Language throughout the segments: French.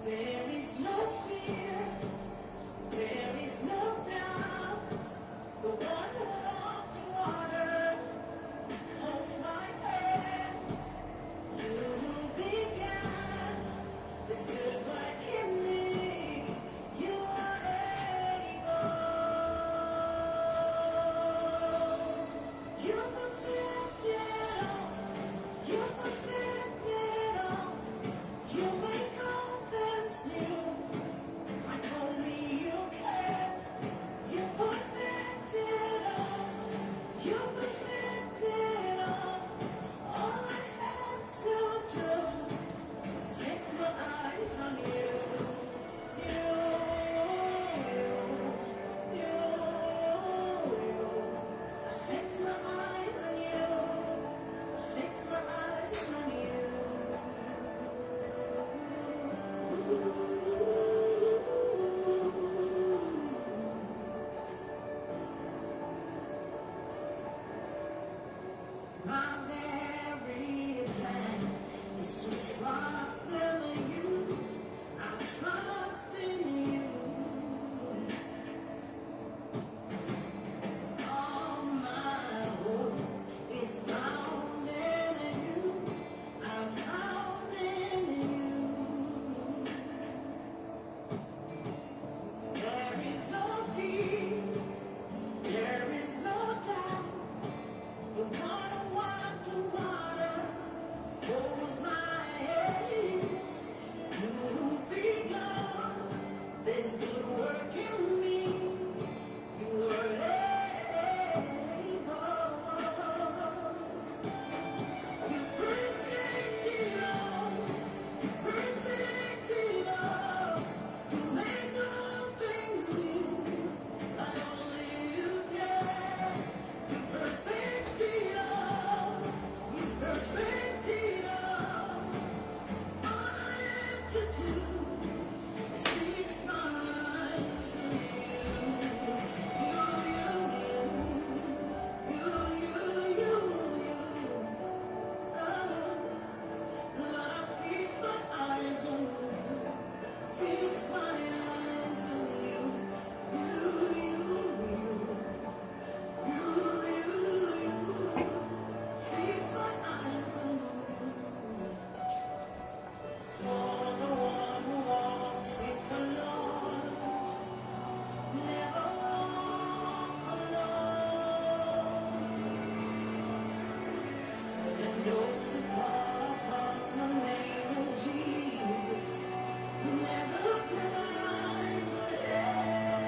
There is no fear, there is no doubt. The one who walked on water holds my hands. You who began this good work in me, you are able. You perfected all, you perfected all. You make all things new, like only you can. You perfected all, you perfected all. All I have to do is fix my eyes on you. You, you, you. I fix my eyes on you. I fix my eyes on you. My very plan is to trust in you. I trust in you. All my hope is found in you. I'm found in you. There is no fear, there is no doubt. The one who walked on water holds my hands. You who begun this good work in me, you are able. You perfected all, you perfected all. You make all things new, like only you can. You perfected all, you perfected all. All I have to do is fix my eyes on you. Lord, I fix my eyes on you. Fix my eyes on you. Fix my eyes on you. For the one who walks with the Lord never walk alone. And those who call upon the name of Jesus never cry for help.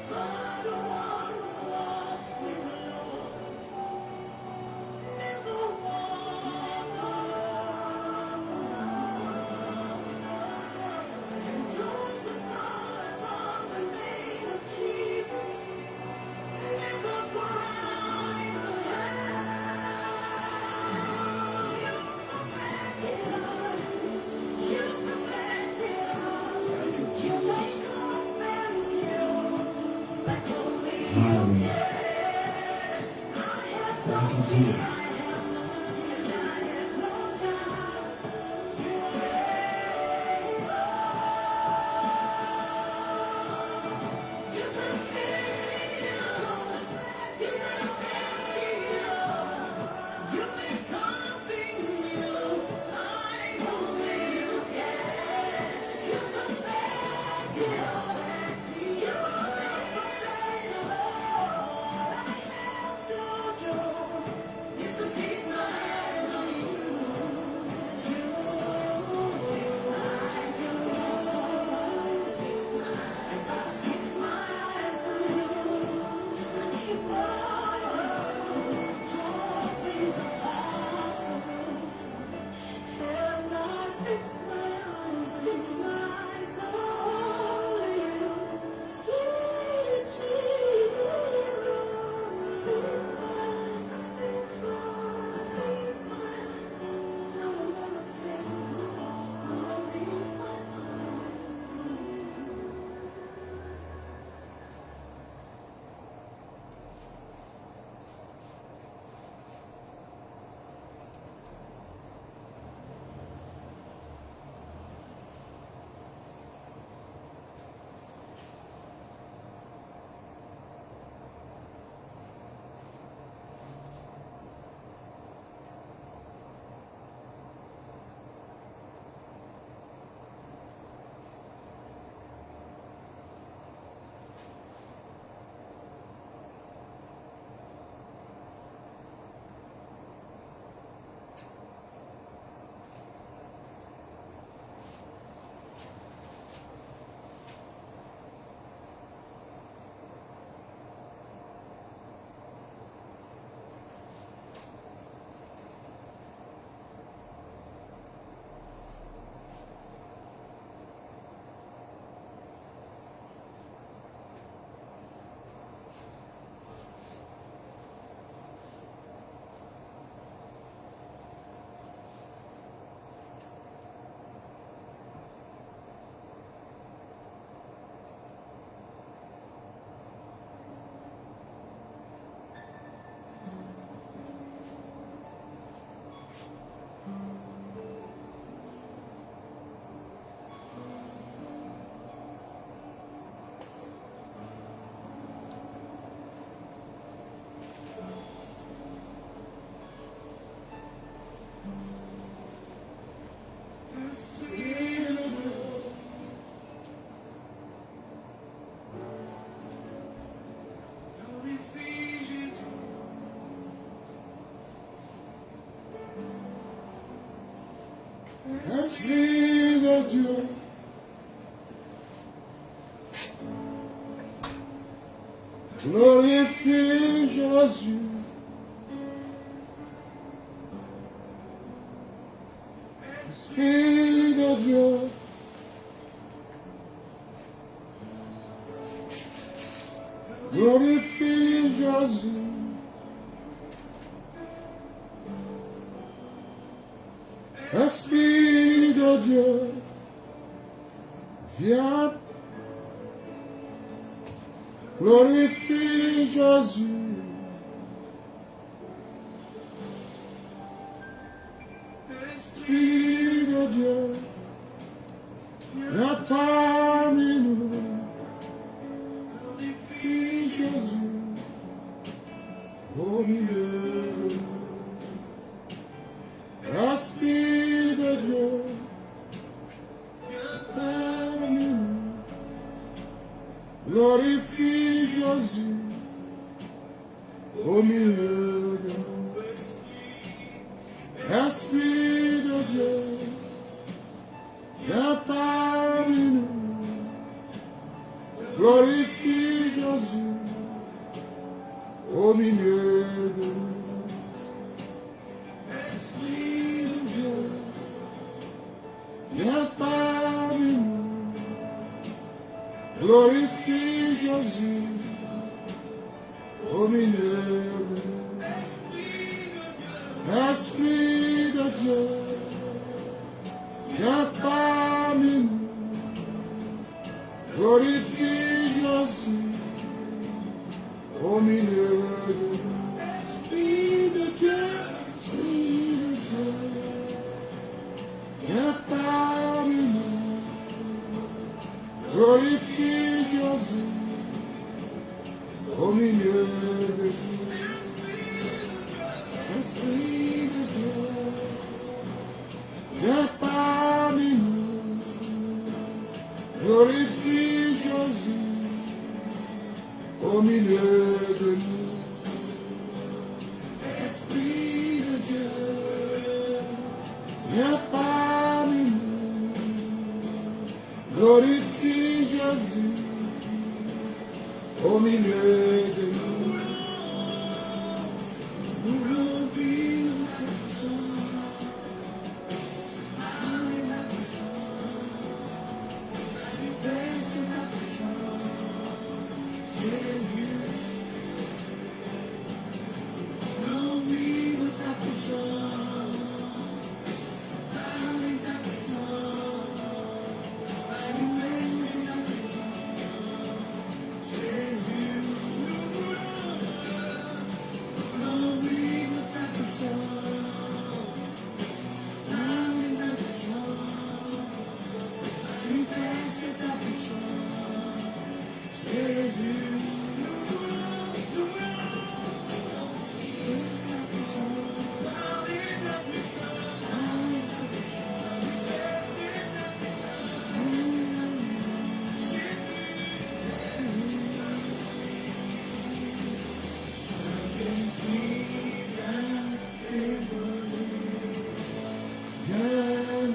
For the one who walks with the Lord never walk alone. And those who call upon the name of Jesus never cry for help. You perfected all, you perfected all. You make all things new, like only you can. I have no fear, I have no fear, I have no doubt. You are able. You perfected all, you perfected all. You make all things new, like only you can. You perfected all, you perfected all. All I have to do is Esprit de Dieu, glorifie Jésus. Esprit de Dieu, glorifie Jésus. Esprit de Dieu, viens, glorifie Jésus. Esprit de Dieu, viens parmi nous, glorifie Jésus au milieu de nous. Esprit de Dieu, viens parmi nous, glorifie Jésus au milieu de nous. Esprit de Dieu, viens parmi nous, glorifie Jésus au milieu de nous. Esprit de Dieu, viens parmi nous, glorifie Jésus au milieu de nous. Esprit de Dieu, viens parmi nous, glorifie Jésus au milieu de nous. Esprit de Dieu, viens parmi nous, glorifie Jésus au milieu de nous. Esprit de Dieu, viens parmi nous, glorifie Jésus au milieu de nous. Esprit de Dieu, viens parmi nous, glorifie Jésus au milieu de nous.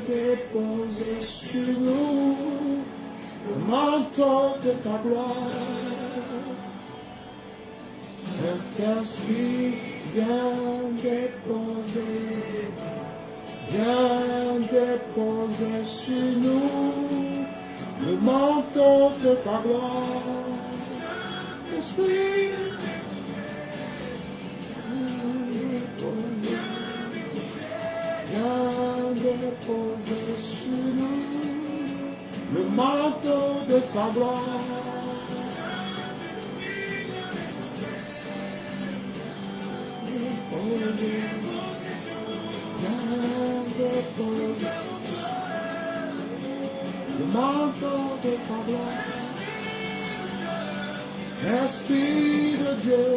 Déposer sur nous le manteau de ta gloire. Saint-Esprit, viens déposer sur nous le manteau de ta gloire. Saint-Esprit, viens déposer sur nous le manteau de ta gloire. Viens déposer le manteau de ta gloire. Esprit de Dieu,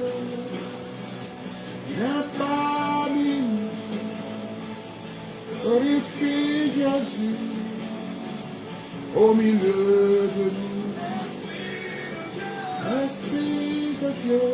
viens parmi nous, glorifie Jésus au milieu de nous. Esprit de Dieu,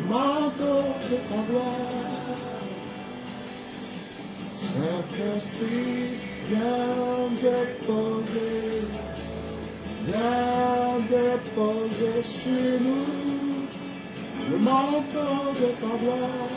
manteau de ta gloire. Saint-Esprit, viens déposer sur nous le manteau de ta gloire.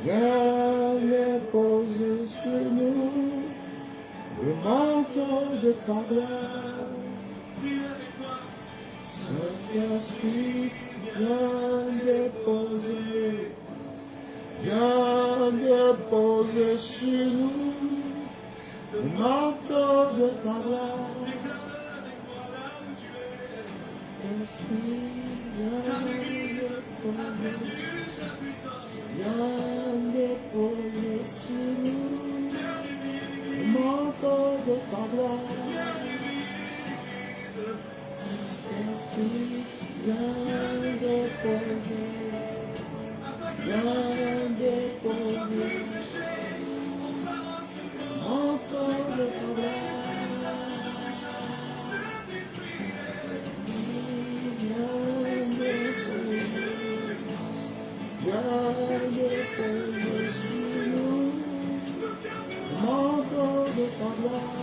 Viens déposer sur nous le manteau de ta gloire. Saint-Esprit, viens déposer sur nous le manteau de ta gloire. Saint-Esprit, viens déposer sur nous le manteau de ta gloire. Saint-Esprit, viens déposer sur nous le manteau de ta gloire.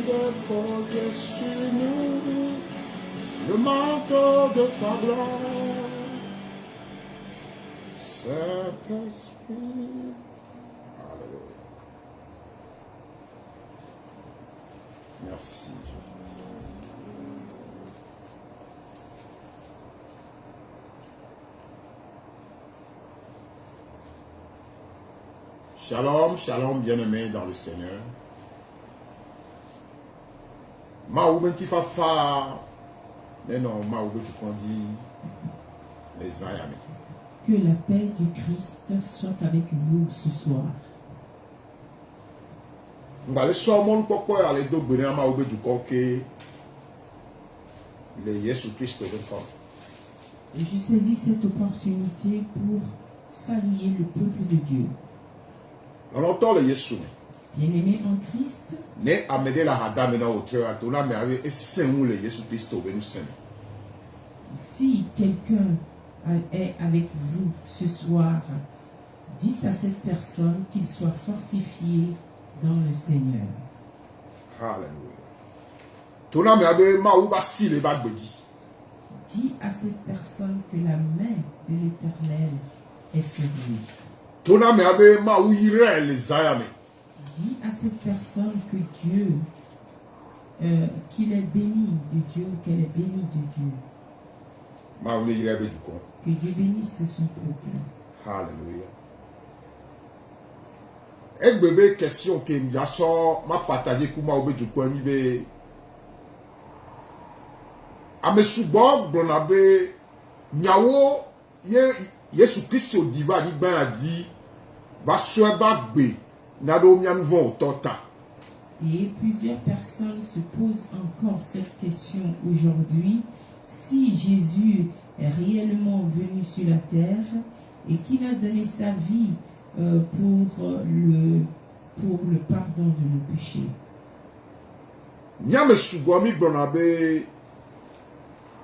Déposer sur nous le manteau de ta gloire. Saint-Esprit, alléluia. Merci. Shalom, shalom, bien-aimés dans le Seigneur. Ma oubenti fafa, mais non, ma oubenti kondi, les ayami. Que la paix du Christ soit avec vous ce soir. Mbale somon pokpo ale do gbere ma oubenti koke, le Yesu Christ de femme. Et je saisis cette opportunité pour saluer le peuple de Dieu. On entend le Yesu. Bien-aimés en Christ, Ne amede la hadame na otre atona me ave esenwu le Yesu Christ obenu sene. si quelqu'un est avec vous ce soir, dites à cette personne qu'il soit fortifié dans le Seigneur. Hallelujah. Tona me ave ma ou ba si le ba gbedi. Dis à cette personne que la main de l'Éternel est sur lui. Tona me ave ma ou ire les ayami. Dis à cette personne que Dieu, qu'il est béni de Dieu, qu'elle est bénie de Dieu. Ma ou ire be du kon. Que Dieu bénisse son peuple. Hallelujah. Et bébé question que m'ya so ma partager kuma obe du kon ni be. Ame subo blonabe nyawo Yesu Christo diva ni ben a dit ba so ba gbe na do mia nou vont tota. Et plusieurs personnes se posent encore cette question aujourd'hui. Si Jésus est réellement venu sur la terre et qu'il a donné sa vie pour le pardon de nos péchés. Nyame subo mi blonabe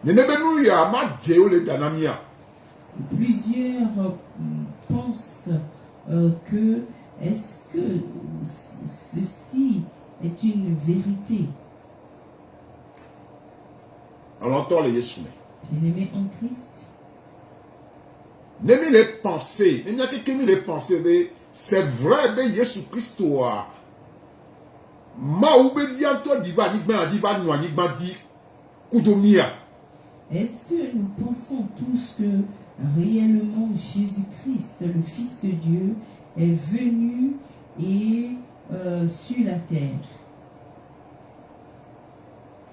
nenebe nou ya ma djeo le danamia. Plusieurs pensent que est-ce que ceci est une vérité? On entend le Yesu. Bien-aimés en Christ, Nemi les pensées, il n'y a que les pensées, c'est vrai, mais Yesu Christo a ma ou be vianto diva ni ben di kudomia. est-ce que nous pensons tous que réellement Jésus-Christ, le Fils de Dieu, est venu et sur la terre?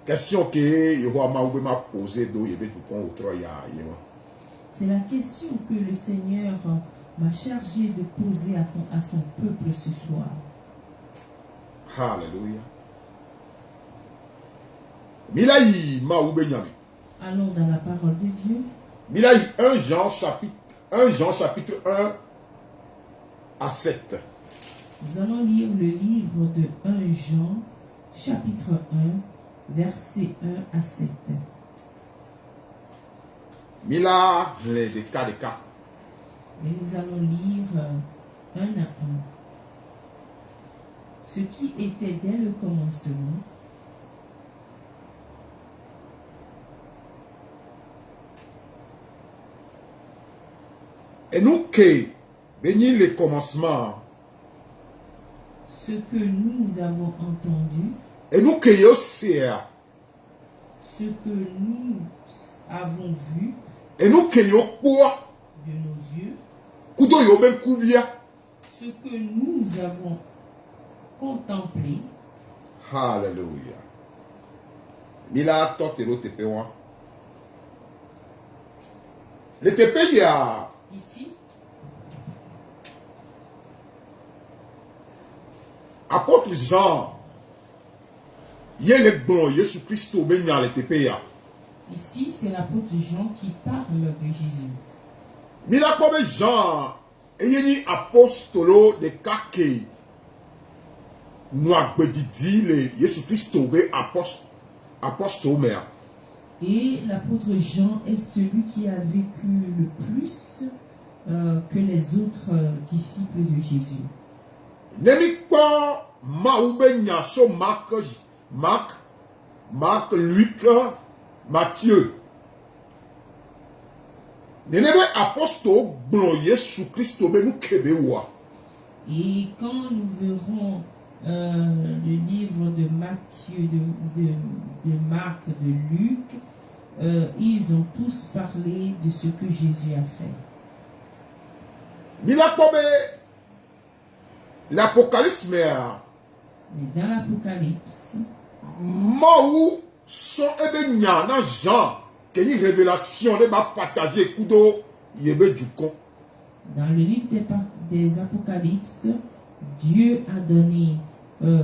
Question que Yehowa ma ou be ma posé do yebe du kon outro ya yewa. C'est la question que le Seigneur m'a chargé de poser à son peuple ce soir. Hallelujah. Milayi ma ou be nyame. Allons dans la parole de Dieu. Milayi 1 Jean chapitre 1 à 7. Nous allons lire le livre de 1 Jean, chapitre 1, versets 1 à 7. Mila le de cas. Et nous allons lire un à un. Ce qui était dès le commencement, Et nous que béni le commencement. ce que nous avons entendu, Et nous que yo sea. ce que nous avons vu Et nous que yo kwa de nos yeux, kudo yo ben kuvia. ce que nous avons contemplé, Hallelujah. Mila totero tepe wa. Le tepe ya ici, apôtre Jean. Yé le bon Jésus Christ au benya le tepe ya. ici c'est l'apôtre Jean qui parle de Jésus. Mila kobe Jean eyeni apostolo de kake. Noa bedidi le Jésus Christ au be apostole mea. Et l'apôtre Jean est celui qui a vécu le plus que les autres disciples de Jésus. Nemi kwa ma ube nyaso Marc, Luc, Matthieu. Nenebe apostole blon Jésus Christ be nou kebe wa. Et quand nous verrons le livre de Matthieu, de Marc, de Luc, ils ont tous parlé de ce que Jésus a fait. L'Apocalypse, Mais dans l'Apocalypse, Maou son ebenya na Jean que une révélation de ba partager kudo yebe du con. dans le livre des Apocalypses, Dieu a donné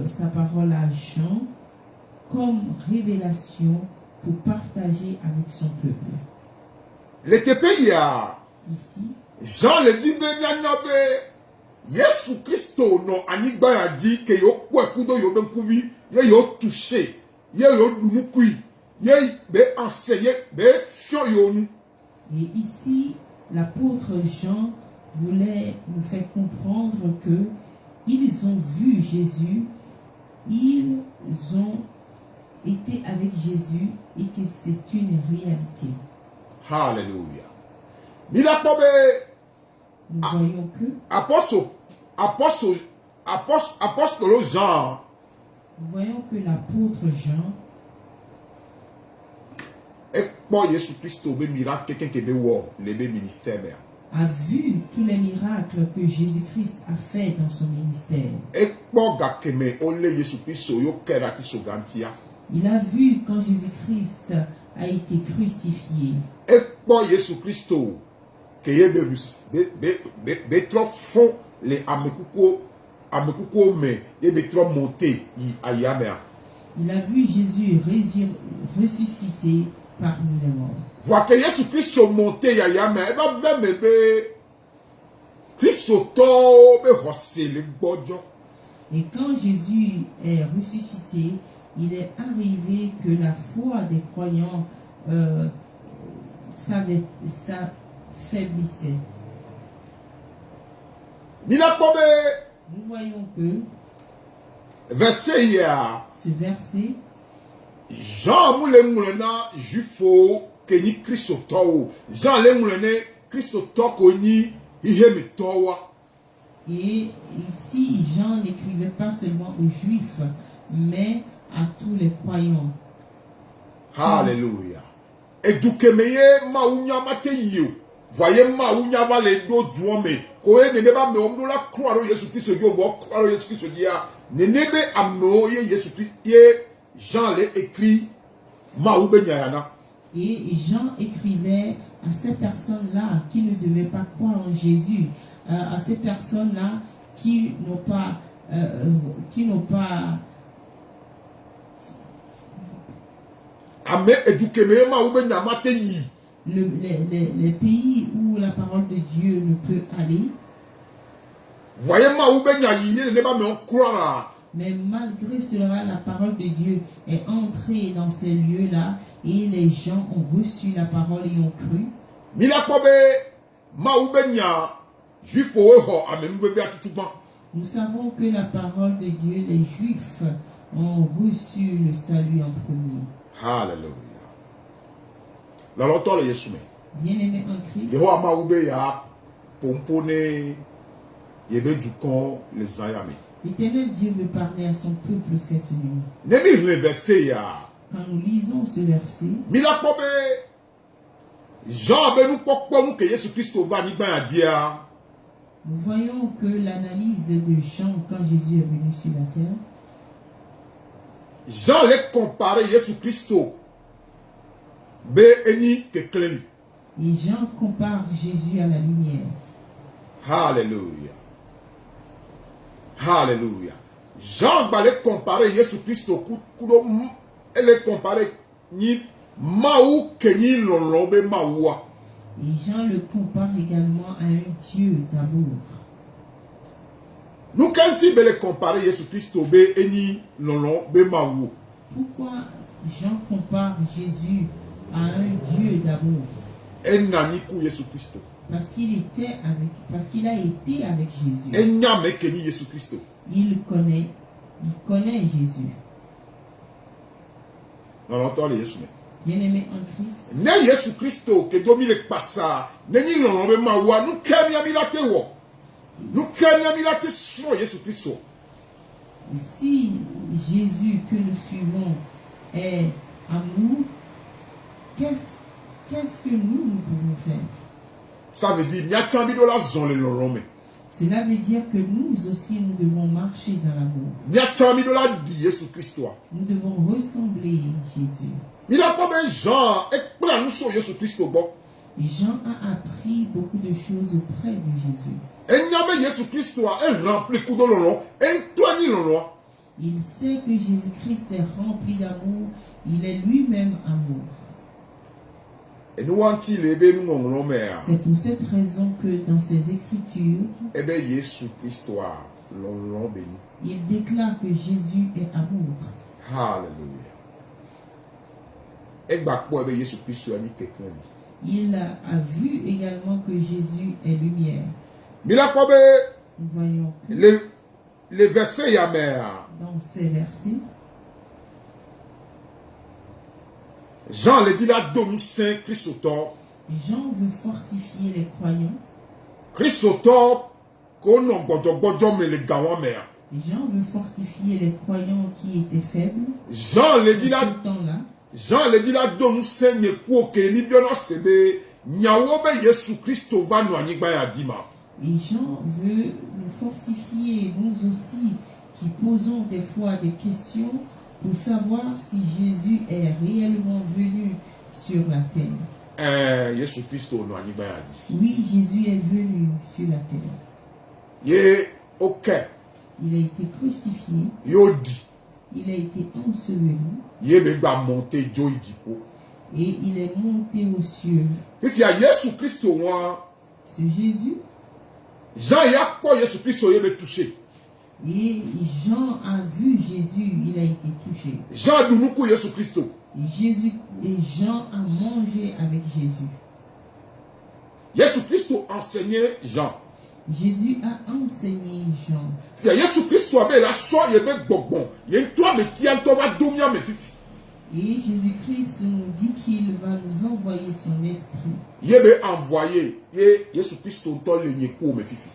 sa parole à Jean comme révélation pour partager avec son peuple. Le TP ya Ici, Jean le dit be Yesu Christo no anigba ya dit que yo kwa kudo yo ben kuvi yo touché yo dunukui ye be enseigné be fio yo nu. et ici, l'apôtre Jean voulait nous faire comprendre que ils ont vu Jésus, ils ont été avec Jésus et que c'est une réalité. Hallelujah. Mila kobe Nous voyons que apostolo Jean nous voyons que l'apôtre Jean ekpo Yesu Christo be miracle quelqu'un qui be wo le be ministère be. a vu tous les miracles que Jésus-Christ a fait dans son ministère. Ekpo gakeme ole Yesu Christo yo kera ki sogantia. Il a vu quand Jésus-Christ a été crucifié. Ekpo Yesu Christo que ye be trop fond les amekuko me ye be trop monter yi ayamea. Il a vu Jésus ressuscité parmi les morts. Vois que Yesu Christo monter yayamea e ba ve me be Christo to be hose le gbojo. Et quand Jésus est ressuscité, il est arrivé que la foi des croyants s'affaiblissait. Mila kobe Nous voyons que verset ya ce verset, Jean moule na jufo ke ni Christo to. Jean le moule Christo to ko ni ihe me towa. et ici Jean n'écrivait pas seulement aux Juifs, mais à tous les croyants. Hallelujah. Edukemeye maunya mateyo. Voyez maunya va le do duome. Koe ne ba me omdo la croix de Jésus Christ yo vo croix de Jésus Christ dia. Ne nebe amno ye Jésus Christ ye Jean le écrit maube nyayana. Et Jean écrivait à ces personnes-là qui ne devaient pas croire en Jésus, à ces personnes-là qui n'ont pas Ame edukemeye maube nyamateyi. les pays où la parole de Dieu ne peut aller. Voyez maube nyayi ye ne ba me croire. Mais malgré cela, la parole de Dieu est entrée dans ces lieux-là et les gens ont reçu la parole et ont cru. Mila kobe maube nya jufo ho amembe be atutuba. Nous savons que la parole de Dieu, les Juifs ont reçu le salut en premier. Hallelujah. La lotole Yesu me. Bien-aimés en Christ, Yehowa maube ya pompone yebe dukon les ayame. l'Éternel Dieu veut parler à son peuple cette nuit. Nemi reverse ya. Quand nous lisons ce verset, Mila kobe Jean be nous pokpo nous que Jésus Christ va ni ba dia. nous voyons que l'analyse de Jean quand Jésus est venu sur la terre, Jean les comparé Jésus Christ be eni que cleni. et Jean compare Jésus à la lumière. Hallelujah. Hallelujah. Jean va les comparer Jésus Christ kudo elle les comparer ni maou que ni lolombe maoua. Et Jean le compare également à un Dieu d'amour. Nous quand il les comparer Jésus Christ be eni lolombe maou. Pourquoi Jean compare Jésus à un Dieu d'amour? Enani ku Jésus Christ. Parce qu'il a été avec Jésus. Enyame que ni Jésus Christ. Il connaît Jésus. Dans l'entendre Jésus. Bien-aimé en Christ, Ne Jésus Christ que domi le passa. Ne ni lolombe maoua nous kenya milate wo. Nous kenya milate sur Jésus Christ. Si Jésus que nous suivons est amour, qu'est-ce que nous pouvons faire? Ça veut dire, il y a tant de la zone le lorome. Cela veut dire que nous aussi, nous devons marcher dans l'amour. Il y a tant de la dit Jésus Christ. Nous devons ressembler à Jésus. Il a pas bien Jean, et pour nous sur Jésus Christ bon. Jean a appris beaucoup de choses auprès de Jésus. Et il y a Jésus Christ est rempli de l'olon, et toi ni l'olon. Il sait que Jésus-Christ est rempli d'amour. Il est lui-même amour. Et nous avons-il aimé nous mon mère. C'est pour cette raison que dans ses Écritures, Eh bien, Jésus Christ, l'on béni. il déclare que Jésus est amour. Alléluia. Et bah, quoi, Jésus Christ, a dit quelqu'un. Il a vu également que Jésus est lumière. Mais là, quoi, Nous voyons que les versets, il y a mère. dans ces versets, Jean le dit là, dom saint Christotor. Jean veut fortifier les croyants. Christotor, qu'on a bodo mais les gars, mère. Jean veut fortifier les croyants qui étaient faibles. Jean le dit À là, ce temps-là, Jean le dit là, dom saint n'est pour que ni bien sebe, nyawobe Jésus Christ va nous anigba ya dima. et Jean veut nous fortifier, nous aussi, qui posons des fois des questions pour savoir si Jésus est réellement venu sur la terre. Jésus Christ nous anigba ya di. Oui, Jésus est venu sur la terre. Ye, ok, Il a été crucifié, yo di. il a été enseveli Ye be ba monter jo idipo. et il est monté aux cieux. Fifi a Jésus Christ moi, Ce Jésus, Jean y a quoi Jésus Christ ye be touché. et Jean a vu Jésus, il a été touché. Jean dounou Jésus Christ. Et Jean a mangé avec Jésus. Jésus Christ enseignait Jean. Jésus a enseigné Jean. Il y a Jésus Christ be la so ye be gbogbo. Ye toi me tian to va domia me fifi. Et Jésus-Christ nous dit qu'il va nous envoyer son esprit. Ye be envoyé. Ye Jésus Christ to le nyeko me fifi.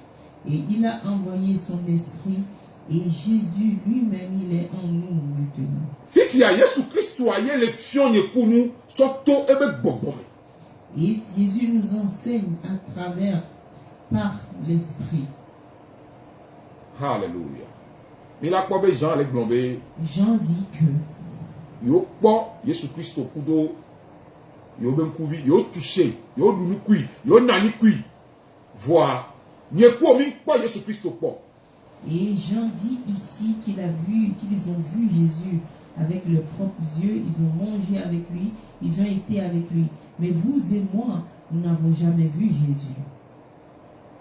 Et il a envoyé son esprit. Et Jésus lui-même, il est en nous maintenant. Fifi a Jésus Christ ye le fion nyeko nous soto e be gbogbo me. Et Jésus nous enseigne à travers, par l'esprit. Alléluia. Mais là quoi be Jean le glombe. Jean dit que Yo po Jésus Christ kudo yo ben kuvi yo touché yo dunu kui yo nani kui voir nie ko mi po Jésus Christ po. Et Jean dit ici qu'ils ont vu Jésus avec leurs propres yeux, ils ont mangé avec lui, ils ont été avec lui. Mais vous et moi, nous n'avons jamais vu Jésus.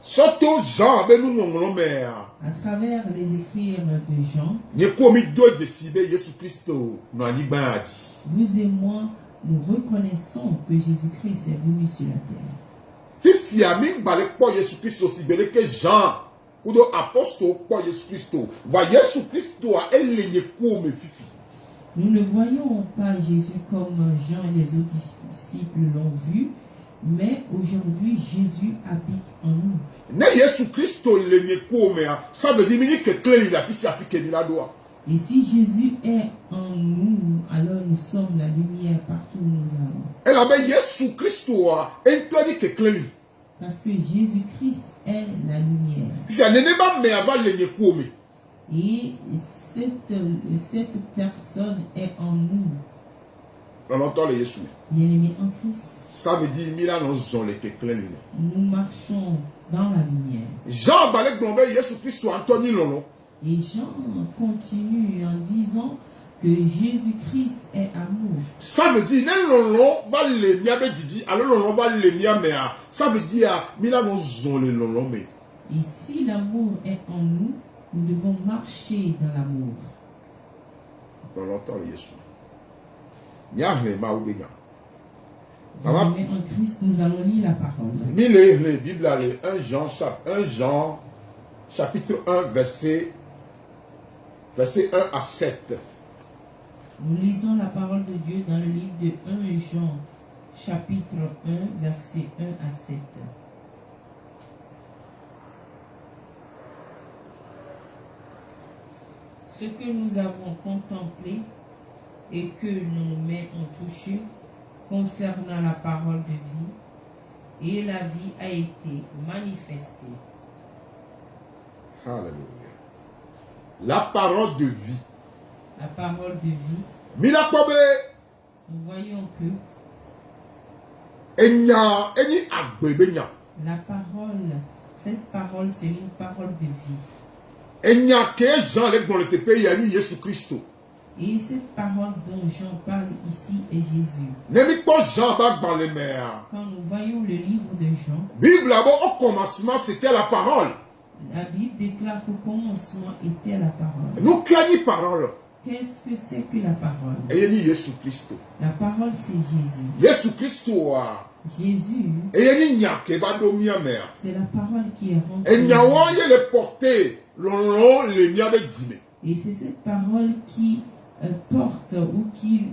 Soto Jean be nous non mère. À travers les écrits de Jean, Nie ko mi do de sibe Jésus Christ no ani ba adi. vous et moi, nous reconnaissons que Jésus-Christ est venu sur la terre. Fifi a mi ba le po Jésus Christ aussi bele que Jean ou do apôtre po Jésus Christ. Va Jésus Christ a elle nie ko me fifi. Nous ne voyons pas Jésus comme Jean et les autres disciples l'ont vu, mais aujourd'hui, Jésus habite en nous. Ne Jésus Christ le nie ko me ça veut dire que clé la fille afrique ni la doit. Et si Jésus est en nous, alors nous sommes la lumière partout où nous allons. Elle avait Jésus Christ et toi dit que clé. Parce que Jésus-Christ est la lumière. Il y a ne pas mais avant le nie ko me. Et cette personne est en nous. On entend le Jésus. Bien-aimés en Christ, Ça veut dire Mila non zon le clé. nous marchons dans la lumière. Jean balek blombe Jésus Christ Anthony Lolo. Et Jean continue en disant que Jésus-Christ est amour. Ça veut dire ne lolo va le niabe didi alors lolo va le niabe ça veut dire Mila non zon le lolo mais. Et si l'amour est en nous, nous devons marcher dans l'amour. On entend le Jésus. Nya le ma ubega. Bien-aimés en Christ, nous allons lire la parole. Mille le Bible 1 Jean chapitre 1 verset 1 à 7. Nous lisons la parole de Dieu dans le livre de 1 Jean, chapitre 1, verset 1 à 7. Ce que nous avons contemplé et que nos mains ont touché concernant la parole de vie, et la vie a été manifestée. Alléluia. La parole de vie. La parole de vie, Mila kobe nous voyons que enya eni agbebenya. la parole, cette parole, c'est une parole de vie. Enya ke Jean le bon le tepe yani Yesu Christo. Et cette parole dont Jean parle ici est Jésus. Nemi po Jean ba gban le mer. Quand nous voyons le livre de Jean, Bible abo au commencement c'était la parole. la Bible déclare qu'au commencement était la parole. Nous kani parole. Qu'est-ce que c'est que la parole? Eyeni Yesu Christo. La parole, c'est Jésus. Yesu Christo a Jésus, eyeni nya ke ba do mia mer. c'est la parole qui est rentrée. Enya wa ye le porter lon le mia be dime. Et c'est cette parole qui porte ou qui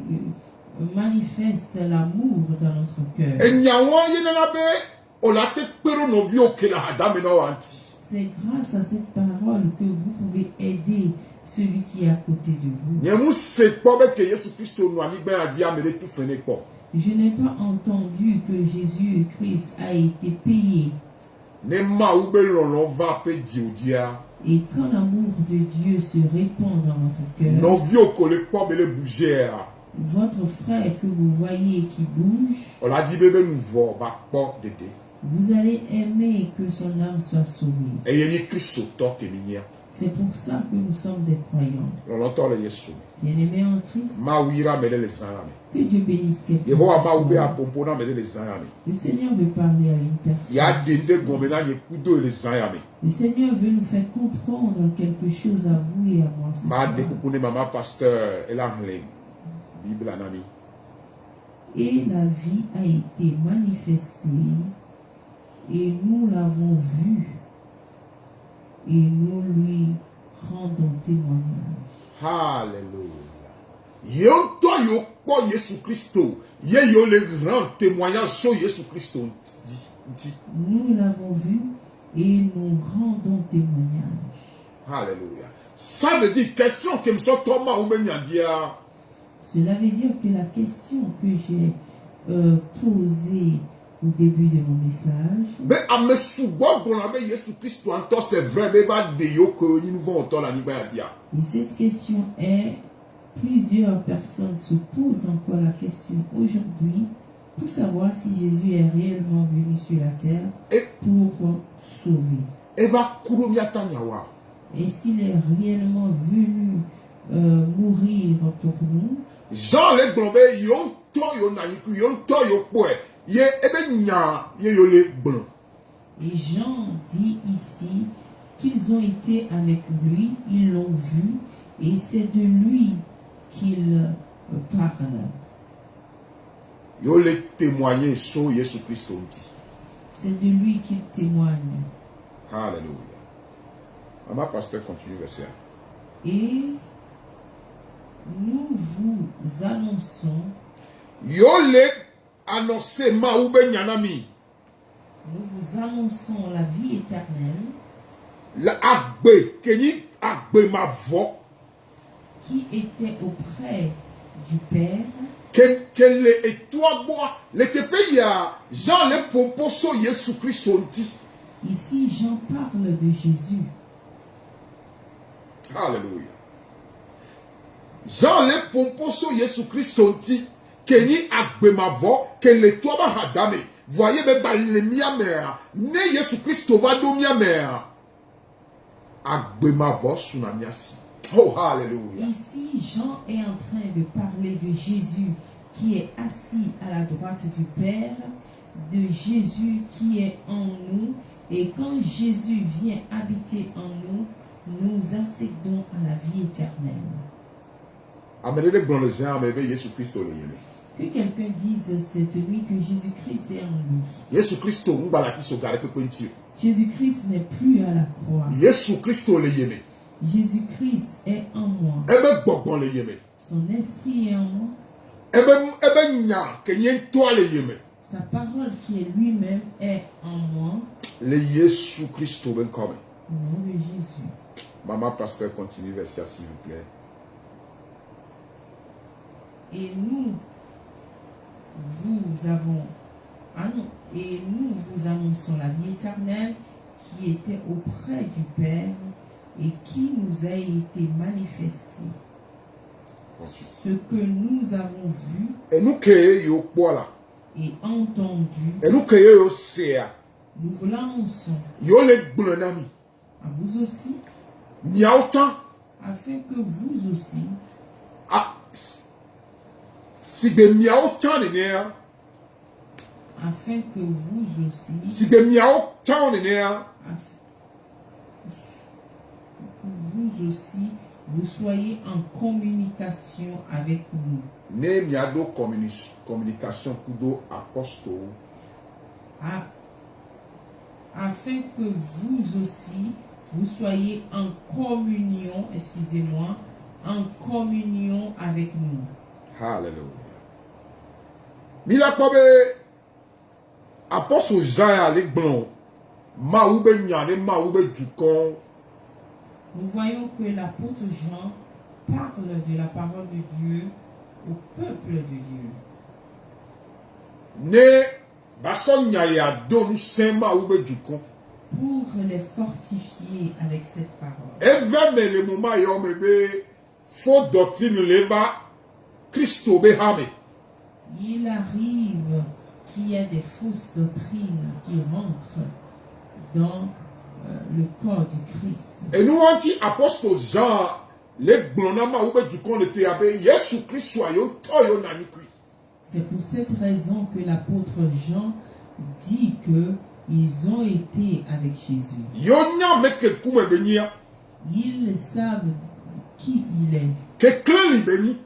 manifeste l'amour dans notre cœur. Enya wa ye na be o la te pero no vi o ke la adame no anti. C'est grâce à cette parole que vous pouvez aider celui qui est à côté de vous. Nyemu se po be ke Yesu Christo no ani gba adi amele tu fene po. Je n'ai pas entendu que Jésus-Christ a été payé. Ne ma ou be lon va pe di odia. Et quand l'amour de Dieu se répand dans votre cœur, No vi o ko le po be le bouger. votre frère que vous voyez qui bouge, O la di bebe nou vo ba po dede. vous allez aimer que son âme soit sauvée. Eyeni Christo to ke minya. C'est pour ça que nous sommes des croyants. Lon to le Yesu. Bien-aimés en Christ, Ma wira mele le zaname. que Dieu bénisse quelqu'un. Yehowa ba ube apopona mele le zaname. Le Seigneur veut parler à une personne. Ya dende gomena ye kudo le zaname. Le Seigneur veut nous faire comprendre quelque chose à vous et à moi. Ce Ma soir. de kukune mama pasteur elangle. Bible anami. Et la vie a été manifestée et nous l'avons vue et nous lui rendons témoignage. Hallelujah. Yo to yo po Yesu Christo. Ye yo le grand témoignage sur Yesu Christo. Dit. Nous l'avons vu et nous rendons témoignage. Alléluia. Ça veut dire question que me so Thomas ou ben dia. Cela veut dire que la question que j'ai posée au début de mon message, Mais à me souboire bon avec Jésus Christ en c'est vrai mais pas de yo que nous vont entendre la libre dia. et cette question est, plusieurs personnes se posent encore la question aujourd'hui pour savoir si Jésus est réellement venu sur la terre Et pour sauver. Eva kurumia tanyawa. Est-ce qu'il est réellement venu mourir pour nous? Jean le globé yon to yo na yiku yon to yo poe. Ye ebe nya ye yo le blon. Et Jean dit ici qu'ils ont été avec lui, ils l'ont vu, et c'est de lui qu'il parle. Yo le témoigner sur Jésus Christ on dit. C'est de lui qu'il témoigne. Alléluia. Maman pasteur continue verset. Et nous vous annonçons, Yo le annoncer ma ou ben yanami. nous vous annonçons la vie éternelle La agbe kenyi agbe ma vo. qui était auprès du Père. Quel est toi bois le tepe ya Jean le pompo so Jésus Christ on dit. Ici, Jean parle de Jésus. Alléluia. Jean le pompo so Jésus Christ on dit. Kenyi agbe ma vo quel est toi ba hadame. Voyez me ba le mia mère. Ne Jésus Christ va do mia mère. Agbe ma vo sunamiasi. Oh hallelujah. Ici, Jean est en train de parler de Jésus qui est assis à la droite du Père, de Jésus qui est en nous. Et quand Jésus vient habiter en nous, nous accédons à la vie éternelle. Amédée dans les âmes et Jésus Christ le yéme. Que quelqu'un dise cette nuit que Jésus-Christ est en lui. Jésus Christ ngala ki so gare pe penti. Jésus-Christ n'est plus à la croix. Jésus Christ le yéme. Jésus-Christ est en moi. Ebe gbogbo le yéme. Son esprit est en moi. Ebe nya ke yen to le yéme. Sa parole qui est lui-même est en moi. Le Jésus Christ ben comme. Au nom de Jésus. Maman pasteur, continue verset s'il vous plaît. Et nous vous annonçons la vie éternelle qui était auprès du Père et qui nous a été manifestée. Ce que nous avons vu Et nous créons yo pola. et entendu, Et nous créons yo sea. nous vous l'annonçons Yo le blonami. à vous aussi, Niautan. afin que vous aussi, Ah. Si be miautan nenia. afin que vous aussi, Si be miautan nenia. vous aussi, vous soyez en communication avec nous, Ne miado communication kudo aposto. afin que vous aussi, vous soyez en communion, excusez-moi, en communion avec nous. Hallelujah. Mila kobe apostle Jean avec blanc. Ma oube nyane, ma oube dukon. Nous voyons que l'apôtre Jean parle de la parole de Dieu au peuple de Dieu. Ne bason nyaya donu sen ma oube dukon. Pour les fortifier avec cette parole. Even me le moment yo me be faux doctrine leva Christo be hame. Il arrive qu'il y a des fausses doctrines qui rentrent dans le corps du Christ. Et nous anti apostle Jean le blonama oube dukon le te abe Yesu Christ soyo toyo nani kui. C'est pour cette raison que l'apôtre Jean dit que ils ont été avec Jésus. Yo nya me ke kume benia. Ils savent qui il est. Ke klen li beni.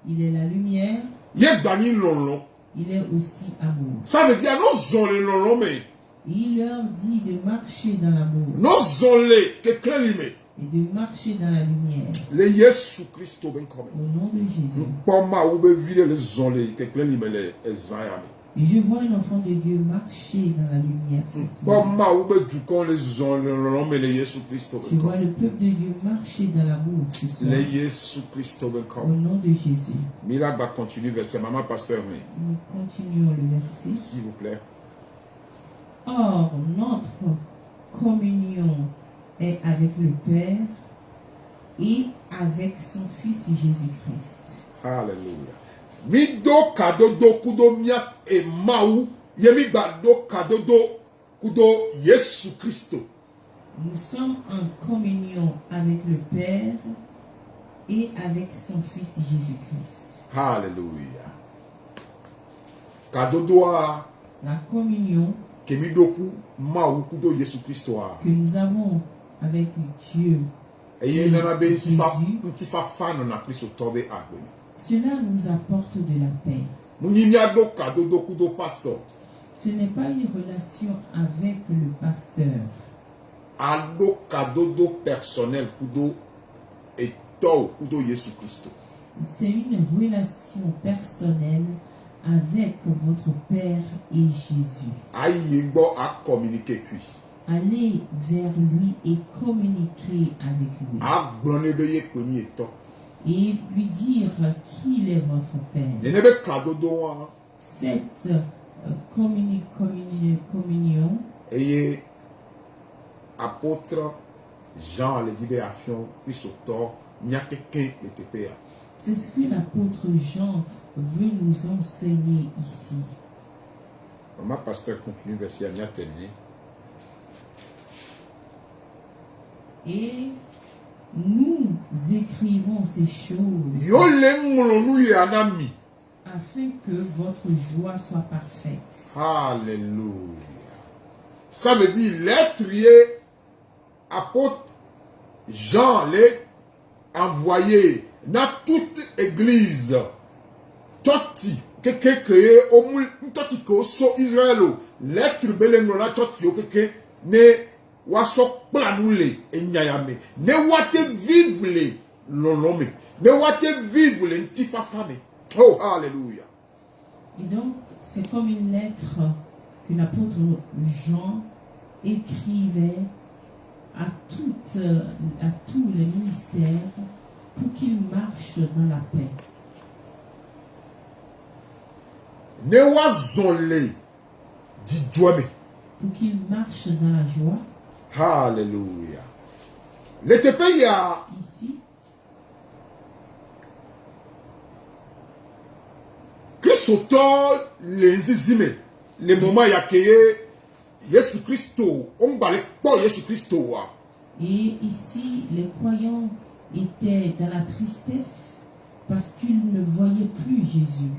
Il est la lumière, Ye bani lolon. il est aussi amour. Ça veut dire nous zole lolon mais Il leur dit de marcher dans l'amour nous zole ke klen li me. et de marcher dans la lumière Le Yesu Christo ben comme. au nom de Jésus. Poma oube vile le zole ke klen li me le ezayame. Et je vois un enfant de Dieu marcher dans la lumière cette nuit. Poma oube dukon le zole lolon mais le Yesu Christo Je ben vois comme. le peuple de Dieu marcher dans l'amour ce soir. Le Yesu Christo ben Au comme. nom de Jésus. Mila va continuer verset maman pasteur oui. Nous continuons le verset. S'il vous plaît. Or, notre communion est avec le Père et avec son Fils Jésus-Christ. Alléluia. Mi do kadodo kudo mia e mau yemi bado kadodo kudo Yesu Christo. Nous sommes en communion avec le Père et avec son Fils Jésus-Christ. Hallelujah. Kadodo a La communion kemi doku mau kudo Yesu Christo a. que nous avons avec Dieu, Eye nana be Jésus. ntifa fano na Christo tobe agbeni. cela nous apporte de la paix. Muni mia do kadodo kudo pastor. Ce n'est pas une relation avec le pasteur. Ado kadodo personnel kudo eto kudo Yesu Christo. C'est une relation personnelle avec votre Père et Jésus. Ayi gbo a communiquer kui. Allez vers lui et communiquer avec lui. A glone be ye kweni eto. Et lui dire qu'il est votre Père. Nene be kadodo a. Cette communion, Eye apôtre Jean le dit be afion Christo to nya keken le tepe a. c'est ce que l'apôtre Jean veut nous enseigner ici. Ma pasteur continue verset a terminé. Et nous écrivons ces choses Yo le ngolonu ye anami. afin que votre joie soit parfaite. Alléluia. Ça veut dire l'être apôtre Jean l'est envoyé dans toute église. Toti keke créé au mou toti ko so Israël l'être belengo na toti o keke ne waso planule enyayame ne wate vivre le lolome ne wate vivre le ntifafame. Oh alléluia. Et donc, c'est comme une lettre que l'apôtre Jean écrivait à tous les ministères pour qu'ils marchent dans la paix. Ne wa zonle di joame. Pour qu'ils marchent dans la joie. Hallelujah. Le tepe ya Ici, Christotol le nzizime. Le moment ya keye Yesu Christo. On bale po Yesu Christo wa. et ici, les croyants étaient dans la tristesse parce qu'ils ne voyaient plus Jésus.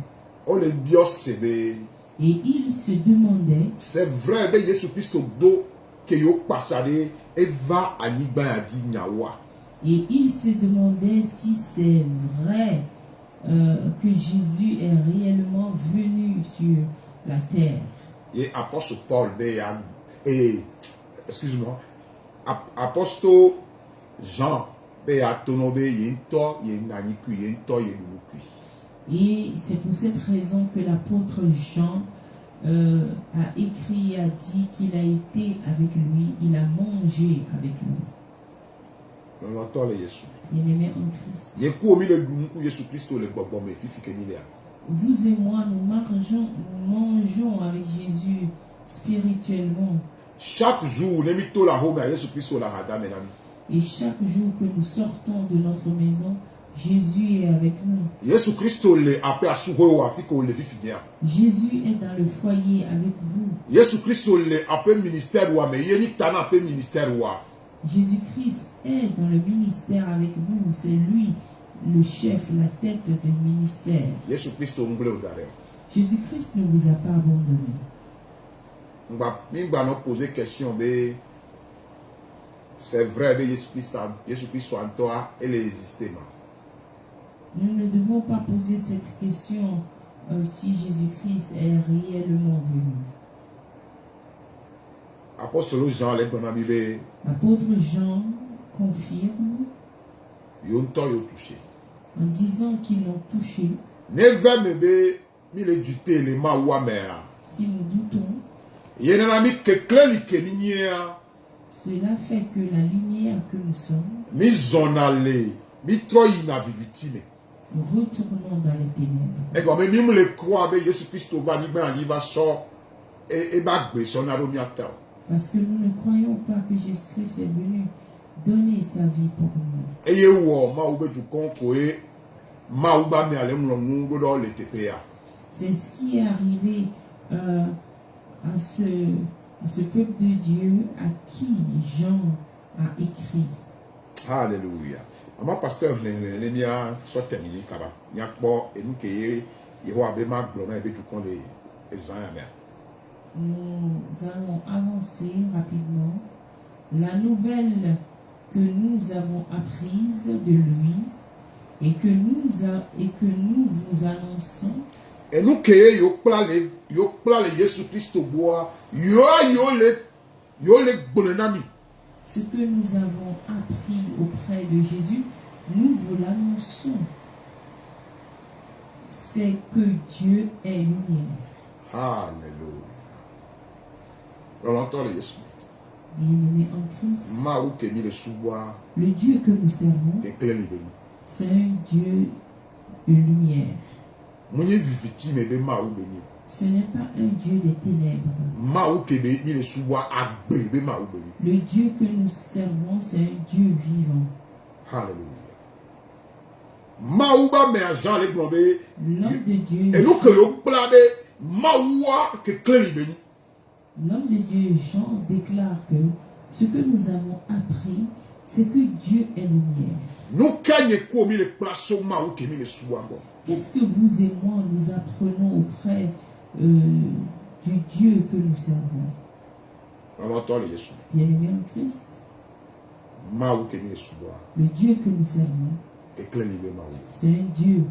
On le bios sebe. Et ils se demandaient, C'est vrai, ben Yesu Christo do que yo pasare et va anigba ya di nyawa. et ils se demandaient si c'est vrai que Jésus est réellement venu sur la terre. Et apôtre Paul be ya excuse-moi, apôtre Jean be ya tonobe yento yenaniku yento yenukui. Et c'est pour cette raison que l'apôtre Jean a écrit et a dit qu'il a été avec lui, il a mangé avec lui. On entend le Yesu. Bien-aimés en Christ. Yeku omi le dunku Yesu Christo le bobo me fifi ke ni le. Vous et moi, nous mangeons avec Jésus spirituellement. Chaque jour, ne mi to la home Yesu Christo la hada menami. Et chaque jour que nous sortons de notre maison, Jésus est avec nous. Yesu Christo le ape asuho wa fiko le fifi dia. Jésus est dans le foyer avec vous. Yesu Christo le ape ministère wa me yeni tana ape ministère wa. Jésus-Christ est dans le ministère avec vous. C'est lui le chef, la tête du ministère. Yesu Christo ngle odare. Jésus-Christ ne vous a pas abandonné. Mingba no poser question be c'est vrai be Yesu Christo en toi elle existe ma. Nous ne devons pas poser cette question si Jésus-Christ est réellement venu. Apôtre Jean le bonami be L'apôtre Jean confirme yo nto yo touché. en disant qu'ils l'ont touché. Ne ve me be mi le dute le ma wa me a. Si nous doutons, Yena na mi ke kleli ke ni nia cela fait que la lumière que nous sommes, mi zonale mi troyi na vivitime. nous retournons dans les ténèbres. E comme mi me le croire be Yesu Christo va ni ben ni va so e ba gbe so na ro mi ata. Parce que nous ne croyons pas que Jésus-Christ est venu donner sa vie pour nous. E ye wo ma u be du kon ko e ma u ba mi ale mu nu godo le tepe ya. C'est ce qui est arrivé à ce peuple de Dieu à qui Jean a écrit. Hallelujah. Ama pasteur le mia so terminé kaba. Nya kpo enu ke ye ho abe ma glo na be du kon le ezan ya. Nous allons avancer rapidement. La nouvelle que nous avons apprise de lui et que nous vous annonçons, Enu ke yo kpla le Yesu Christo boa yo le gbonenami. ce que nous avons appris auprès de Jésus, nous vous l'annonçons. C'est que Dieu est lumière. Hallelujah. On entend le Yesu. Bien-aimés en Christ, Ma ou ke mi le suboa le Dieu que nous servons, ke kle li beni. c'est un Dieu de lumière. Mwenye viviti me be ma ou beni. Ce n'est pas un Dieu des ténèbres. Ma ou ke be mi le suboa agbe be ma ou beni. Le Dieu que nous servons, c'est un Dieu vivant. Hallelujah. Ma ou ba me a Jean le glombe L'homme de Dieu, enu ke yo kpla be ma ou wa ke kle li beni. l'homme de Dieu Jean déclare que ce que nous avons appris, c'est que Dieu est lumière. Nou kanye ko mi le kpla so ma ou ke mi le suboa bon. Qu'est-ce que vous et moi nous apprenons auprès du Dieu que nous servons? On entend le Yesu. Bien-aimés en Christ, Ma ou ke mi le suboa le Dieu que nous servons, ke kle li be ma ou. c'est un Dieu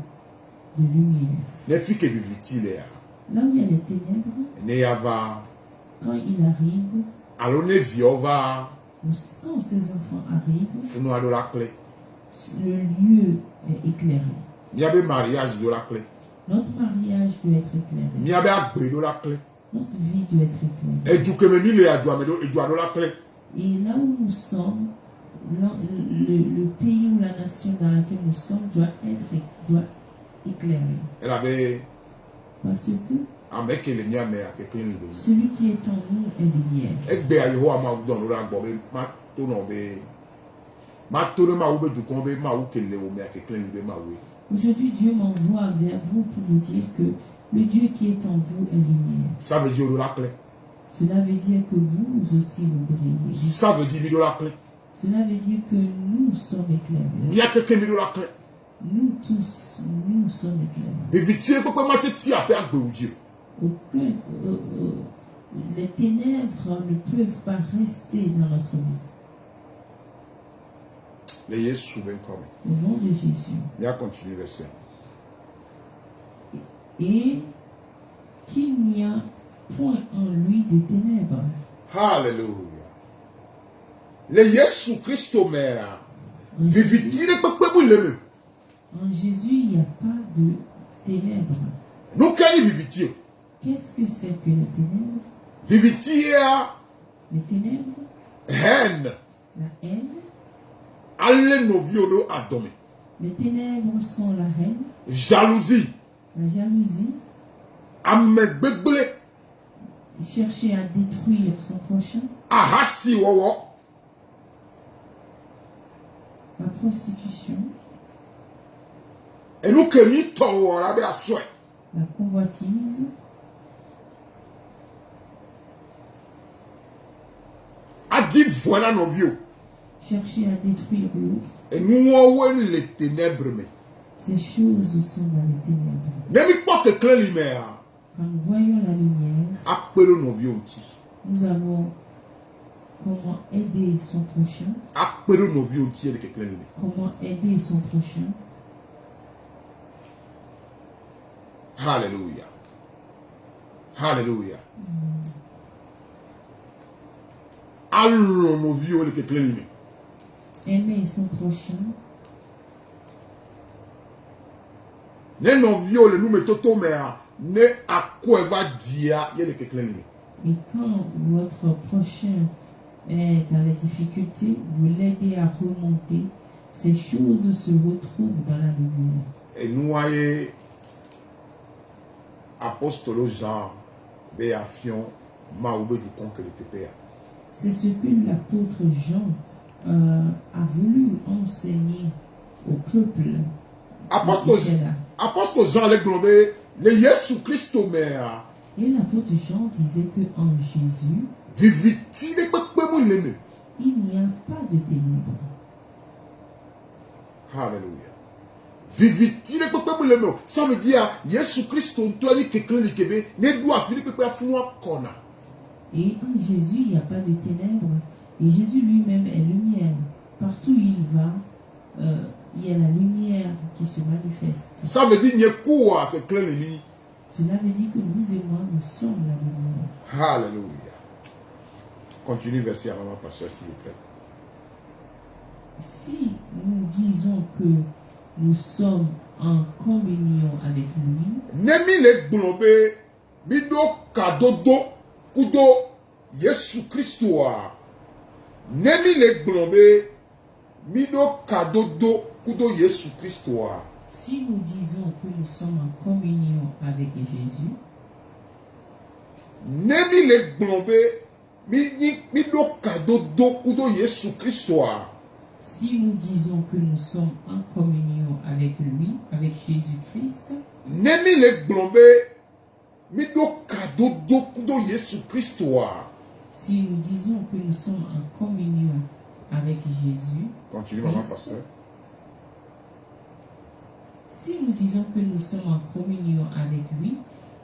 de lumière. Ne fi ke viviti le a. Là où il y a les ténèbres, Ne ya va quand il arrive, alo ne vio va quand ces enfants arrivent, funu ado la kle. le lieu est éclairé. Mi abe mariage do la kle. Notre mariage doit être éclairé. Mi abe agbe do la kle. Notre vie doit être éclairée. Edu ke me mi le adu ame do edu ado la kle. Et là où nous sommes, le pays ou la nation dans laquelle nous sommes doit éclairer. Elle avait Parce que un mec qui est le mien, mais à quelqu'un de celui qui est en nous est lumière. elle be ayo ma don lo agbo be ma to no be ma to no ma wo be du kon be ma wo kele o me a quelqu'un de ma wo. Aujourd'hui, Dieu m'envoie vers vous pour vous dire que le Dieu qui est en vous est lumière. Ça veut dire la clé. Cela veut dire que vous aussi vous brillez. Ça veut dire la clé. Cela veut dire que nous sommes éclairés. Il y a quelqu'un de la clé. Nous tous, nous sommes éclairés. Et vite il peut pas mettre ti a pe agbe o Dieu. Aucun, les ténèbres ne peuvent pas rester dans notre vie. Le Yesu ben comme. Au nom de Jésus. Il a continué verset. Et qu'il n'y a point en lui de ténèbres. Hallelujah. Le Yesu Christo mère. En Viviti Jésus, ne peut pas le même. en Jésus, il n'y a pas de ténèbres. Nous quand viviti. Qu'est-ce que c'est que les ténèbres? Viviti a Les ténèbres, haine. la haine. Alle no violo adome. Les ténèbres sont la haine, Jalousie. la jalousie, Amegbegbele. chercher à détruire son prochain, Ahasi wowo. la prostitution, Et nous que mi to la be aswe. la convoitise, A dit voilà nos vieux. chercher à détruire l'autre. Et nous avons les ténèbres. Mais Ces choses sont dans les ténèbres. même pas que clair lumière. Quand nous voyons la lumière, Appelons nos vieux outils. nous avons comment aider son prochain, Appelons nos vieux outils avec clair lumière. comment aider son prochain. Hallelujah. Hallelujah. Allons nos vieux avec clair lumière. Aimer son prochain. Ne nos vieux nous mettons tout mais ne à quoi va dire il y a avec clair lumière. Et quand votre prochain est dans les difficultés, vous l'aidez à remonter. Ces choses se retrouvent dans la lumière. Et nous voyons apostole Jean béafion maoube du conque de TPA. C'est ce que l'apôtre Jean a voulu enseigner au peuple. Apostole Jean le globé le Yesu Christo mère. Et l'apôtre Jean disait que en Jésus, Viviti ne peut pas me l'aimer. il n'y a pas de ténèbres. Hallelujah. Viviti ne peut pas me l'aimer. Ça veut dire Yesu Christo toi dit que quelqu'un qui ne doit Philippe pas faire kona. Et en Jésus, il n'y a pas de ténèbres. Et Jésus lui-même est lumière. Partout où il va, il y a la lumière qui se manifeste. Ça veut dire n'y quoi que quelqu'un lui. Cela veut dire que vous et moi, nous sommes la lumière. Hallelujah. Continue verset avant pasteur s'il vous plaît. Si nous disons que nous sommes en communion avec lui, Nemi le globé bido kadodo kudo Yesu Christo a. Nemi le globé bido kadodo kudo Yesu Christo a. si nous disons que nous sommes en communion avec Jésus, Nemi le globé bido kadodo kudo Yesu Christo a. si nous disons que nous sommes en communion avec lui, avec Jésus-Christ, Nemi le globé bido kadodo kudo Yesu Christo a. si nous disons que nous sommes en communion avec Jésus, Continue maman pasteur. si nous disons que nous sommes en communion avec lui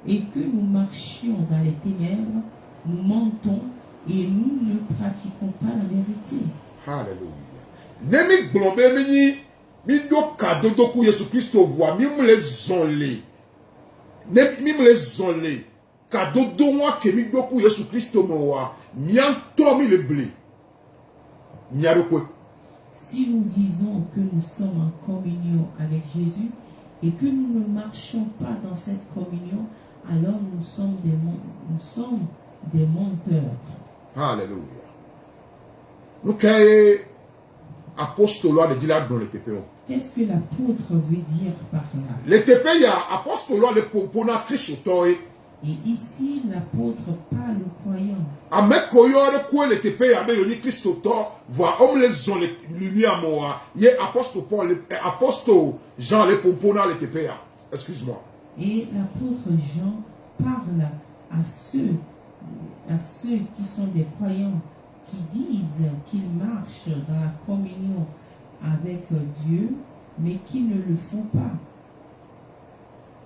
et que nous marchions dans les ténèbres, nous mentons et nous ne pratiquons pas la vérité. Hallelujah. Nemi globé mini bido kadodo ku Yesu Christo voix mi me les onlé. Mi me les onlé. Kadodo moi ke mi do ku Yesu Christo mo wa. Mianto mi le blé. Miaroko. Si nous disons que nous sommes en communion avec Jésus et que nous ne marchons pas dans cette communion, alors nous sommes des menteurs. Hallelujah. nous qu'est apostolo de dire là dans le TPO. Qu'est-ce que l'apôtre veut dire par là? Le TP il y a apostolo le popona Christ toi. Et ici, l'apôtre parle aux croyants. Avec koyo de quoi le TP ya be yoni Christ toi, voit homme les ont les lumière moi. Il apostole Paul, apostole Jean le popona le TP ya. Excuse-moi. Et l'apôtre Jean parle à ceux qui sont des croyants, qui disent qu'ils marchent dans la communion avec Dieu, mais qui ne le font pas.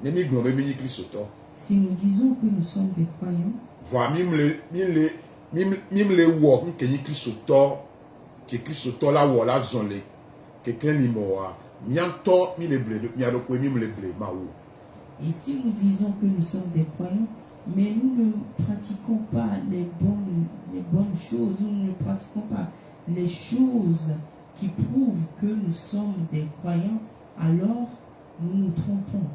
Neni glombe mini Christ toi. Si nous disons que nous sommes des croyants, Voit mime le wo que ni Christ toi, que Christ toi la wo la zonle, que quelqu'un li moa. Mianto mi le blé, mi a le quoi mime le blé ma ou. et si nous disons que nous sommes des croyants, mais nous ne pratiquons pas les bonnes choses, nous ne pratiquons pas les choses qui prouvent que nous sommes des croyants, alors nous nous trompons.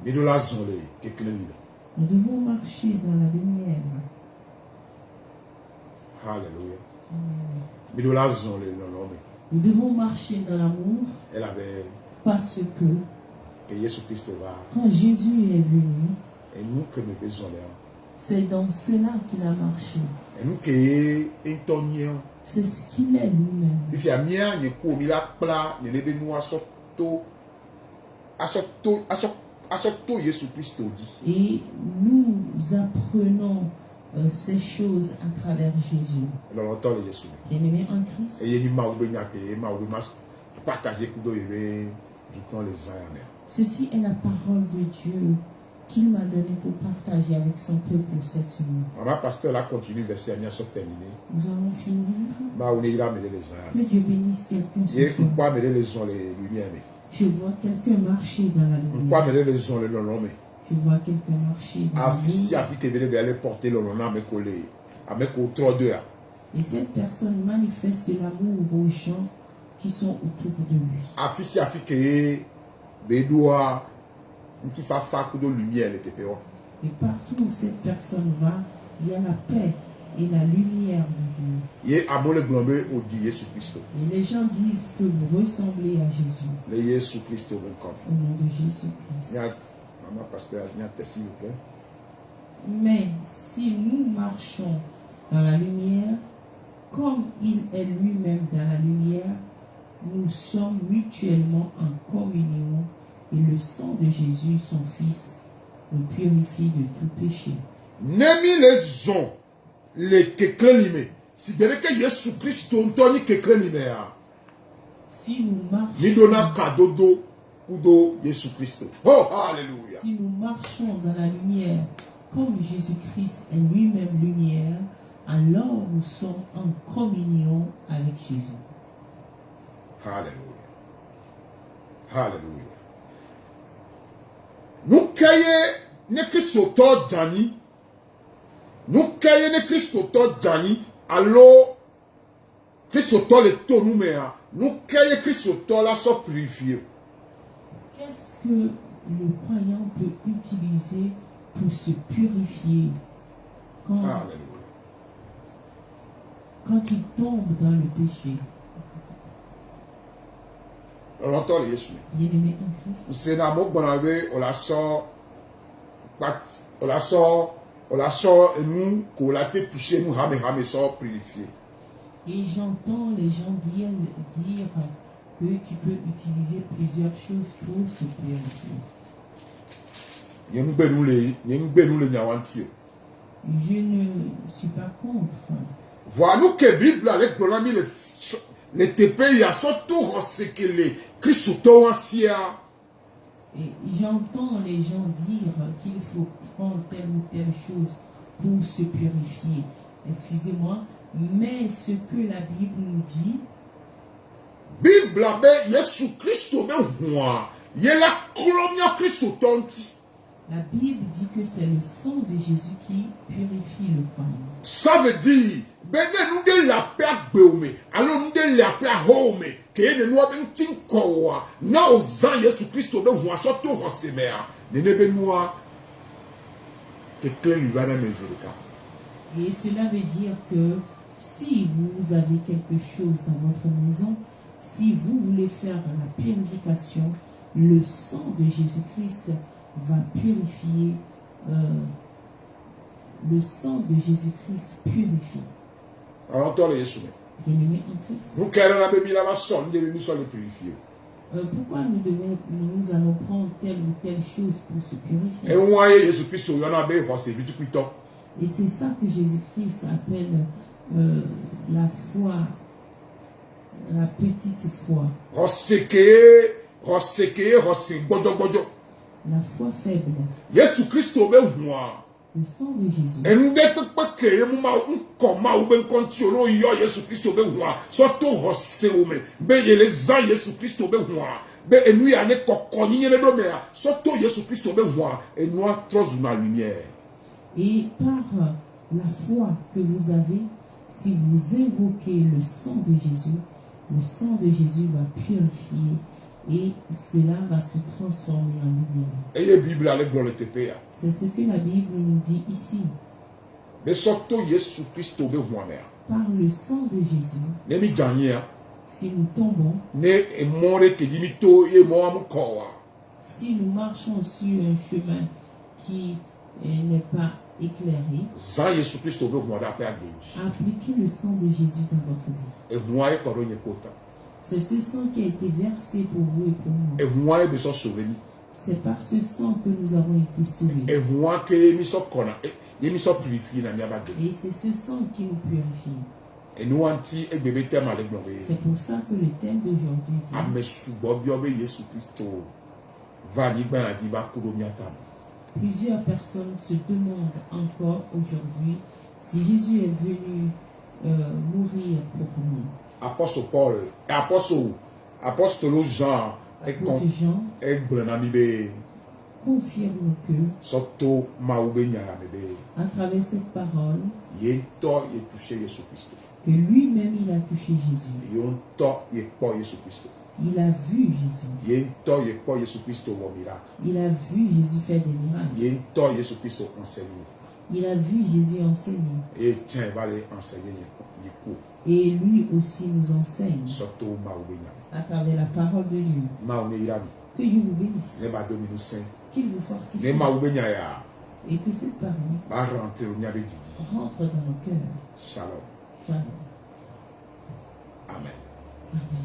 Mi do la zonle, que quelqu'un li. Nous devons marcher dans la lumière. Alléluia. Amen. Mi do la zonle non non mais. Nous devons marcher dans l'amour Elle avait parce que que Jésus Christ va quand Jésus est venu, et nous que nous besoin là. c'est dans cela qu'il a marché. Et nous que intonien. C'est ce qu'il est lui-même. Il fait mien ni ko mi la pla ni lebe nous asoto Jésus Christ dit. Et nous apprenons ces choses à travers Jésus. Alors on entend les Jésus. Bien-aimé en Christ. Et il y a ma ou benyake ma ou mas partager kudo yebe du camp les uns. Ceci est la parole de Dieu qu'il m'a donnée pour partager avec son peuple cette nuit. Maman pasteur là continue verset bien sont terminé. Nous allons finir. Ma ou il a mêlé les uns. Que Dieu bénisse quelqu'un ce Et soir. pas mêler les gens les lumières mais. Je vois quelqu'un marcher dans la Pas lumière. mêler les gens les non mais. Je vois quelqu'un marcher dans la Si lumière. Afrique est d'aller porter le nom avec collé avec autre deux. Et cette personne manifeste l'amour aux gens qui sont autour de lui. Si Afrique est bédoua un petit fafa de lumière les TPO. Et partout où cette personne va, il y a la paix et la lumière de Dieu. Et à mon le globé au dit Jésus Christ. Et les gens disent que vous ressemblez à Jésus. Le Jésus Christ au bon Au nom de Jésus-Christ. Maman pasteur, s'il vous plaît. Mais si nous marchons dans la lumière, comme il est lui-même dans la lumière, nous sommes mutuellement en communion et le sang de Jésus, son Fils, nous purifie de tout péché. Nemi les ont les quelqu'un limé. Si bien que Jésus Christ Tony quelqu'un limé. Si nous Ni donna marchons, cadeau do kudo Jésus Christ. Oh alléluia. si nous marchons dans la lumière, comme Jésus-Christ est lui-même lumière, alors nous sommes en communion avec Jésus. Alléluia. Alléluia. Nous caillons ne Christ Djani. Nous caillons ne Christ Djani. Alors, Christ le tonou mea. Nous caillons Christ la so purifié. Qu'est-ce que le croyant peut utiliser pour se purifier Alléluia. quand il tombe dans le péché? On entend les Jésus. Bien-aimé en Christ. C'est dans mon bon avis, on la sort, et nous, qu'on l'a touché, nous, rame, sort purifié. Et j'entends les gens dire que tu peux utiliser plusieurs choses pour se purifier. Il y a une belle nyawanti. Je ne suis pas contre. Voilà que Bible avec les TP, il y a surtout ce que les Christophe anciens. Et j'entends les gens dire qu'il faut prendre telle ou telle chose pour se purifier. Excusez-moi, mais ce que la Bible nous dit, Bible avec Jésus Christ, il y a la colonia Christ tonti. la Bible dit que c'est le sang de Jésus qui purifie le croyant. Ça veut dire, ben nous de la paix beaume, alors nous de la paix home, que nous avons un tin kowa, na ozan Jésus Christ ben ou surtout rosemea, ne ne ben nous que clair il va dans mes états. Et cela veut dire que Si vous avez quelque chose dans votre maison, si vous voulez faire la purification, le sang de Jésus-Christ va purifier. Le sang de Jésus-Christ purifie. Alors, toi, les Yesou. Bien-aimés en Christ. Vous, qui avez la Bible, là, son, vous devez nous les purifier. Pourquoi nous allons prendre telle ou telle chose pour se purifier? Et vous voyez, Jésus-Christ, il y en a bien, c'est vite, puis top. Et c'est ça que Jésus-Christ appelle la foi, la petite foi. La foi faible. Jésus-Christ, il est le sang de Jésus. Et nous devons pas créer comment ou bien continuer Jésus-Christ au béni. Surtout Roséomé. Mais les ans Jésus-Christ au béni. Mais nous y a des coconniers les deux mais surtout Jésus-Christ au béni. Et nous trop dans la lumière. Et par la foi que vous avez, si vous invoquez le sang de Jésus va purifier. Et cela va se transformer en lumière. C'est ce que la Bible nous dit ici. Mais surtout Jésus-Christ par le sang de Jésus, si nous tombons, si nous marchons sur un chemin qui n'est pas éclairé, appliquez le sang de Jésus dans votre vie. C'est ce sang qui a été versé pour vous et pour moi. C'est par ce sang que nous avons été sauvés. Et c'est ce sang qui nous purifie. C'est pour ça que le thème d'aujourd'hui dit, plusieurs personnes se demandent encore aujourd'hui si Jésus est venu mourir pour nous. Apôtre Paul, apôtre Jean, confirme que à travers cette parole, que lui-même il a touché Jésus. Il a vu Jésus. Il a vu Jésus faire des miracles. Il a vu Jésus enseigner. Et lui aussi nous enseigne à travers la parole de Dieu. Que Dieu vous bénisse. Qu'il vous fortifie. Et que cette parole rentre dans nos cœurs. Shalom. Shalom. Amen. Amen.